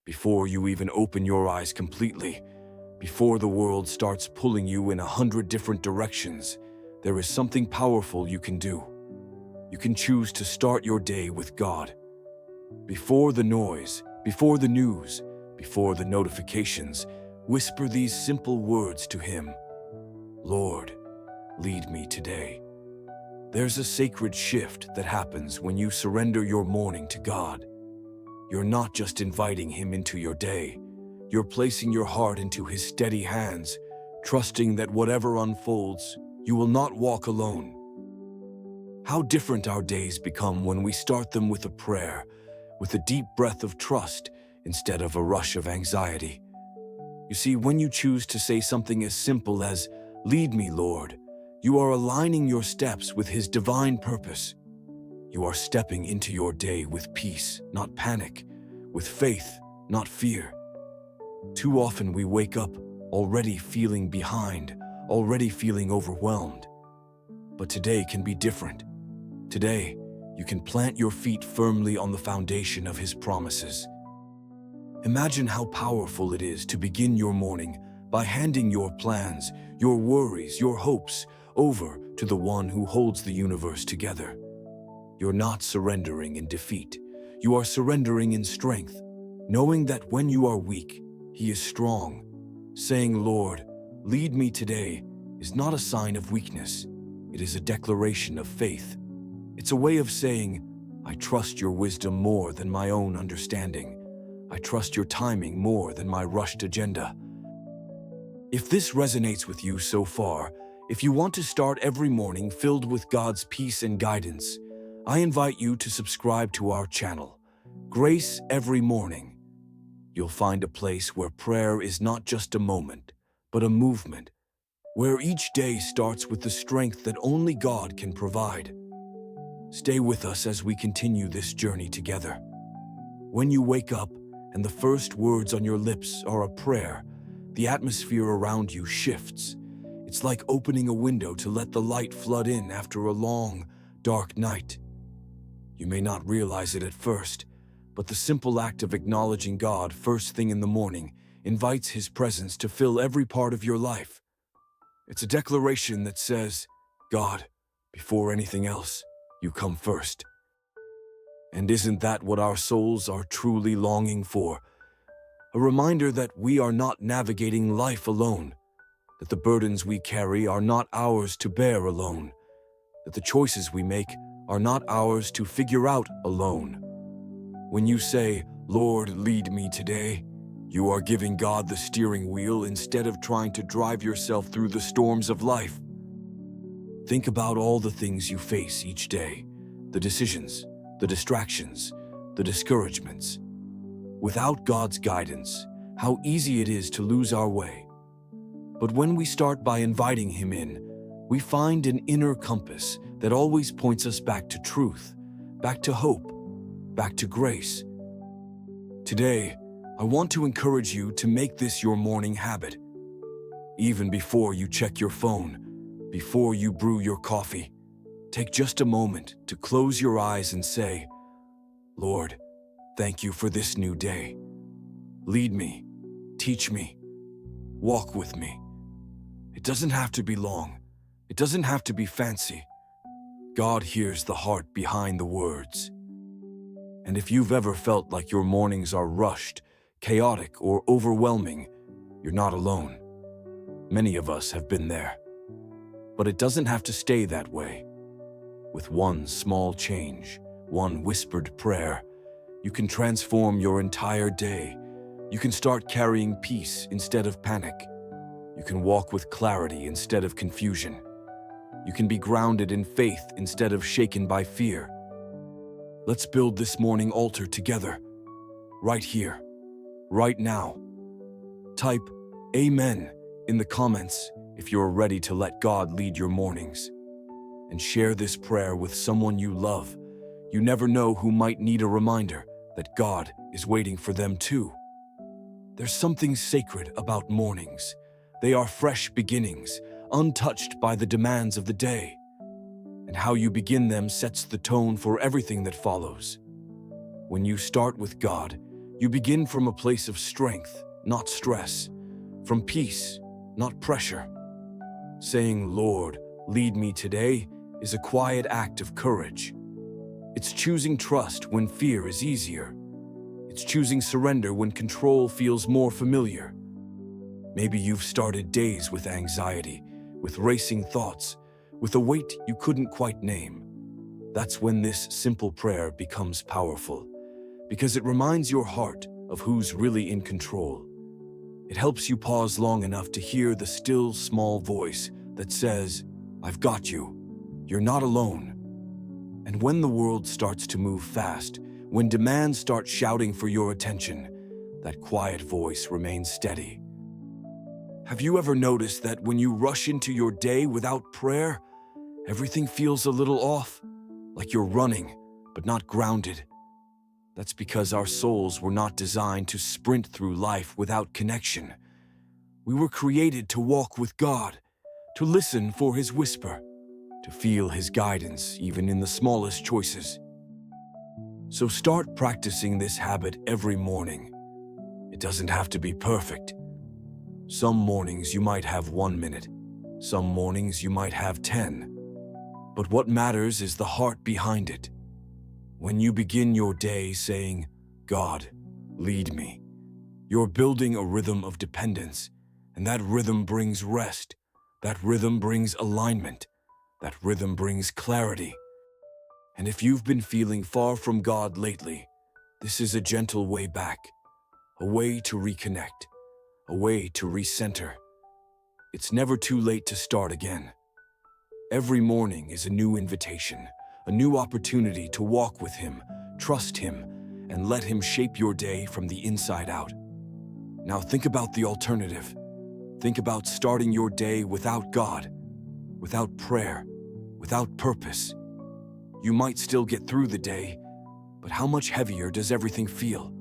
before you even open your eyes completely, before the world starts pulling you in 100 different directions, there is something powerful you can do. You can choose to start your day with God. Before the noise, before the news, before the notifications, whisper these simple words to Him. Lord, lead me today. There's a sacred shift that happens when you surrender your morning to God. You're not just inviting Him into your day. You're placing your heart into His steady hands, trusting that whatever unfolds, you will not walk alone. How different our days become when we start them with a prayer, with a deep breath of trust instead of a rush of anxiety. You see, when you choose to say something as simple as, "Lead me, Lord," you are aligning your steps with His divine purpose. You are stepping into your day with peace, not panic, with faith, not fear. Too often we wake up already feeling behind, already feeling overwhelmed. But today can be different. Today, you can plant your feet firmly on the foundation of His promises. Imagine how powerful it is to begin your morning by handing your plans, your worries, your hopes over to the One who holds the universe together. You're not surrendering in defeat. You are surrendering in strength, knowing that when you are weak, He is strong. Saying, "Lord, lead me today," is not a sign of weakness. It is a declaration of faith. It's a way of saying, "I trust your wisdom more than my own understanding. I trust your timing more than my rushed agenda." If this resonates with you so far, if you want to start every morning filled with God's peace and guidance, I invite you to subscribe to our channel, Grace Every Morning. You'll find a place where prayer is not just a moment, but a movement, where each day starts with the strength that only God can provide. Stay with us as we continue this journey together. When you wake up and the first words on your lips are a prayer, the atmosphere around you shifts. It's like opening a window to let the light flood in after a long, dark night. You may not realize it at first, but the simple act of acknowledging God first thing in the morning invites His presence to fill every part of your life. It's a declaration that says, "God, before anything else, you come first." And isn't that what our souls are truly longing for? A reminder that we are not navigating life alone, that the burdens we carry are not ours to bear alone, that the choices we make are not ours to figure out alone. When you say, "Lord, lead me today," you are giving God the steering wheel instead of trying to drive yourself through the storms of life. Think about all the things you face each day, the decisions, the distractions, the discouragements. Without God's guidance, how easy it is to lose our way. But when we start by inviting Him in, we find an inner compass that always points us back to truth, back to hope, back to grace. Today, I want to encourage you to make this your morning habit. Even before you check your phone, before you brew your coffee, take just a moment to close your eyes and say, "Lord, thank you for this new day. Lead me, teach me, walk with me." It doesn't have to be long. It doesn't have to be fancy. God hears the heart behind the words. And if you've ever felt like your mornings are rushed, chaotic, or overwhelming, you're not alone. Many of us have been there. But it doesn't have to stay that way. With one small change, one whispered prayer, you can transform your entire day. You can start carrying peace instead of panic. You can walk with clarity instead of confusion. You can be grounded in faith instead of shaken by fear. Let's build this morning altar together, right here, right now. Type "Amen" in the comments if you're ready to let God lead your mornings. And share this prayer with someone you love. You never know who might need a reminder that God is waiting for them too. There's something sacred about mornings. They are fresh beginnings, untouched by the demands of the day. And how you begin them sets the tone for everything that follows. When you start with God, You begin from a place of strength, not stress, from peace, not pressure. Saying, "Lord, lead me today," is a quiet act of courage. It's choosing trust when fear is easier. It's choosing surrender when control feels more familiar. Maybe you've started days with anxiety, with racing thoughts, with a weight you couldn't quite name. That's when this simple prayer becomes powerful, because it reminds your heart of who's really in control. It helps you pause long enough to hear the still, small voice that says, "I've got you. You're not alone." And when the world starts to move fast, when demands start shouting for your attention, that quiet voice remains steady. Have you ever noticed that when you rush into your day without prayer, everything feels a little off, like you're running, but not grounded? That's because our souls were not designed to sprint through life without connection. We were created to walk with God, to listen for His whisper, to feel His guidance even in the smallest choices. So start practicing this habit every morning. It doesn't have to be perfect. Some mornings you might have 1 minute. Some mornings you might have 10. But what matters is the heart behind it. When you begin your day saying, "God, lead me," you're building a rhythm of dependence, and that rhythm brings rest. That rhythm brings alignment. That rhythm brings clarity. And if you've been feeling far from God lately, this is a gentle way back, a way to reconnect, a way to recenter. It's never too late to start again. Every morning is a new invitation, a new opportunity to walk with Him, trust Him, and let Him shape your day from the inside out. Now think about the alternative. Think about starting your day without God, without prayer, without purpose. You might still get through the day, but how much heavier does everything feel?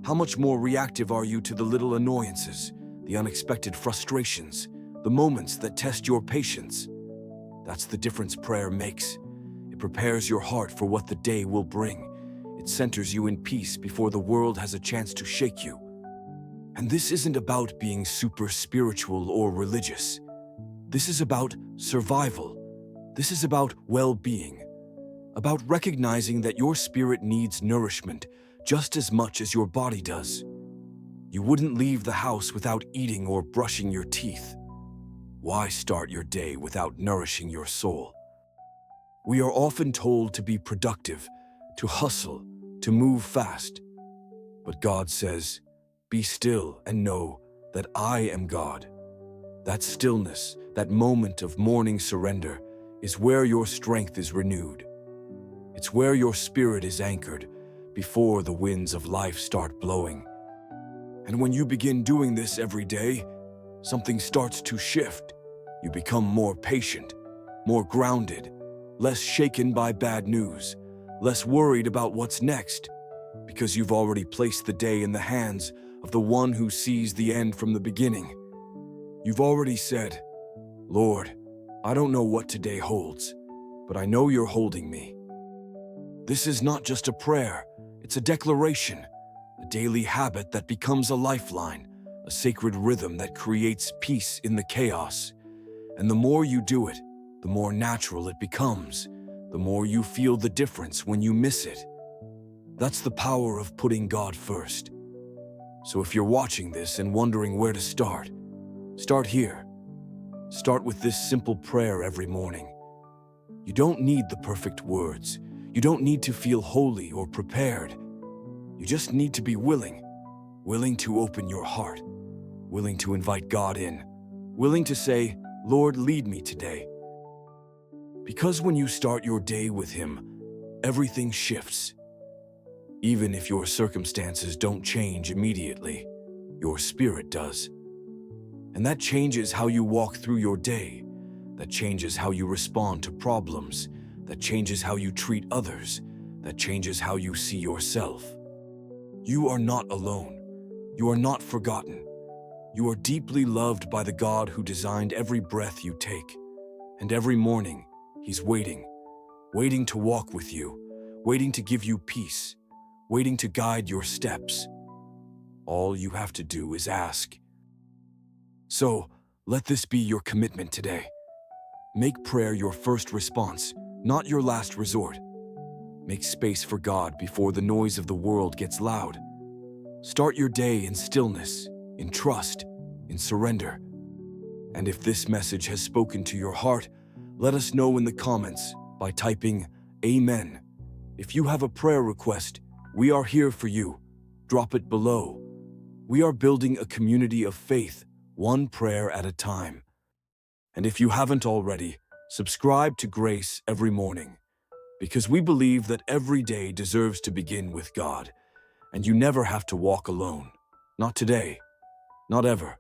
How much more reactive are you to the little annoyances, the unexpected frustrations, the moments that test your patience? That's the difference prayer makes. It prepares your heart for what the day will bring. It centers you in peace before the world has a chance to shake you. And this isn't about being super spiritual or religious. This is about survival. This is about well-being. About recognizing that your spirit needs nourishment just as much as your body does. You wouldn't leave the house without eating or brushing your teeth. Why start your day without nourishing your soul? We are often told to be productive, to hustle, to move fast. But God says, "Be still and know that I am God." That stillness, that moment of morning surrender, is where your strength is renewed. It's where your spirit is anchored before the winds of life start blowing. And when you begin doing this every day, something starts to shift. You become more patient, more grounded, less shaken by bad news, less worried about what's next, because you've already placed the day in the hands of the one who sees the end from the beginning. You've already said, "Lord, I don't know what today holds, but I know you're holding me." This is not just a prayer, it's a declaration, a daily habit that becomes a lifeline, a sacred rhythm that creates peace in the chaos. And the more you do it, the more natural it becomes, the more you feel the difference when you miss it. That's the power of putting God first. So if you're watching this and wondering where to start here. Start with this simple prayer every morning. You don't need the perfect words. You don't need to feel holy or prepared. You just need to be willing to open your heart, willing to invite God in, willing to say, "Lord, lead me today." Because when you start your day with Him, everything shifts. Even if your circumstances don't change immediately, your spirit does. And that changes how you walk through your day. That changes how you respond to problems. That changes how you treat others. That changes how you see yourself. You are not alone. You are not forgotten. You are deeply loved by the God who designed every breath you take. And every morning, He's waiting to walk with you, waiting to give you peace, waiting to guide your steps. All you have to do is ask. So, let this be your commitment today. Make prayer your first response, not your last resort. Make space for God before the noise of the world gets loud. Start your day in stillness, in trust, in surrender. And if this message has spoken to your heart, let us know in the comments by typing Amen. If you have a prayer request, we are here for you. Drop it below. We are building a community of faith, one prayer at a time. And if you haven't already, subscribe to Grace every morning, because we believe that every day deserves to begin with God, and you never have to walk alone. Not today, not ever.